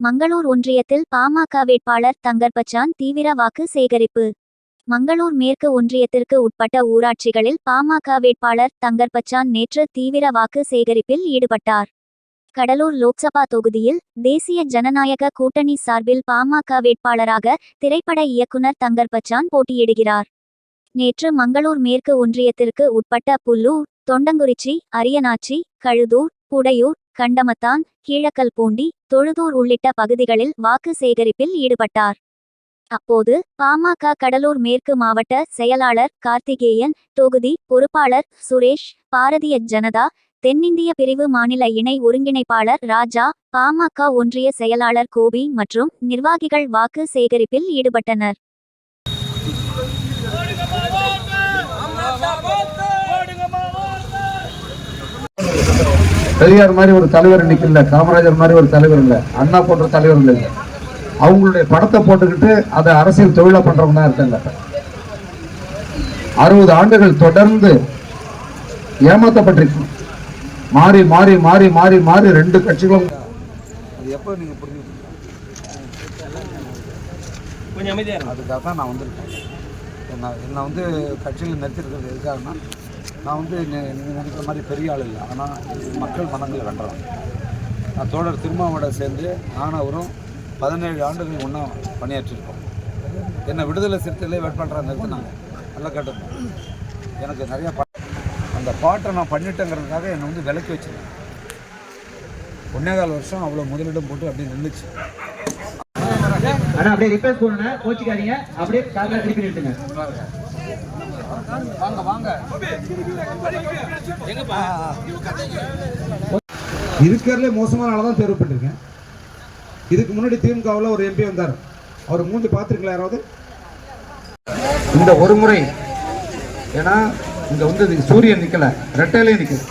மங்களூர் ஒன்றியத்தில் பாமக வேட்பாளர் தங்கர்பச்சான் தீவிர வாக்கு சேகரிப்பு. மங்களூர் மேற்கு ஒன்றியத்திற்கு உட்பட்ட ஊராட்சிகளில் பாமக வேட்பாளர் தங்கர்பச்சான் நேற்று தீவிர வாக்கு சேகரிப்பில் ஈடுபட்டார். கடலூர் லோக்சபா தொகுதியில் தேசிய ஜனநாயக கூட்டணி சார்பில் பாமக வேட்பாளராக திரைப்பட இயக்குனர் தங்கர்பச்சான் போட்டியிடுகிறார். நேற்று மங்களூர் மேற்கு ஒன்றியத்திற்கு உட்பட்ட புல்லூர், தொண்டங்குறிச்சி, அரியநாச்சி, கழுதூர், புடையூர், கண்டமத்தான், கீழக்கல்பூண்டி, தொழுதூர் உள்ளிட்ட பகுதிகளில் வாக்கு சேகரிப்பில் ஈடுபட்டார். அப்போது பாமக கடலூர் மேற்கு மாவட்ட செயலாளர் கார்த்திகேயன், தொகுதி பொறுப்பாளர் சுரேஷ், பாரதிய ஜனதா தென்னிந்திய பிரிவு மாநில இணை ஒருங்கிணைப்பாளர் ராஜா, பாமக ஒன்றிய செயலாளர் கோபி மற்றும் நிர்வாகிகள் வாக்கு சேகரிப்பில் ஈடுபட்டனர். பெரியார் மாதிரி ஒரு தலைவர் இன்னைக்கு இல்லை, காமராஜர் மாதிரி ஒரு தலைவர் இல்லை, அண்ணா போன்ற தலைவர் இல்லை. அவங்களுடைய படத்தை போட்டுக்கிட்டு அதை அரசியல் தொழிலா பண்றவங்க தான் இருக்காங்க. 60 ஆண்டுகள் தொடர்ந்து ஏமாற்றப்பட்டிருக்கு. மாறி மாறி மாறி மாறி மாறி 2 கட்சிகளும் அதுக்காக தான் நான் வந்திருக்கேன். என்னை வந்து கட்சியில் நிறுத்திருக்கிறது எதுக்காகனா, நான் வந்து நீங்கள் நினைக்கிற மாதிரி பெரிய ஆள் இல்லை, ஆனால் மக்கள் மனங்களை வென்றலாம். நான் தோழர் திருமாவோட சேர்ந்து நானும் அவரும் 17 ஆண்டுகள் ஒன்றா பணியாற்றிருக்கோம். என்னை விடுதலை சிறுத்தைகளே வேட்பாளராக நிறுத்தினாங்க. நல்லா கேட்டிருந்தேன். எனக்கு நிறையா அந்த பாட்டை நான் பண்ணிட்டேங்கிறதுக்காக என்னை வந்து விலக்கி வச்சுருந்தேன். 1.25 வருஷம் அவ்வளோ முதலிடம் போட்டு அப்படியே நின்றுச்சு. ஆனால் அப்படியே ரிக்வெஸ்ட் பண்ணுங்க, கோச்சிக்காதீங்க, அப்படியே காலையில் திருப்பி நிறுத்துங்க. வாங்க வாங்க. இருக்கிறதுலே மோசமான ஆளை தான் தேர்வு பண்ணிருக்கேன். இதுக்கு முன்னாடி திமுகவில் ஒரு எம்பி வந்தார். அவர் மூஞ்சி பார்த்துருக்கல யாராவது? இந்த ஒரு முறை, ஏன்னா இங்க வந்து சூரியன் நிக்கல, ரெட்டையிலே நிக்குது.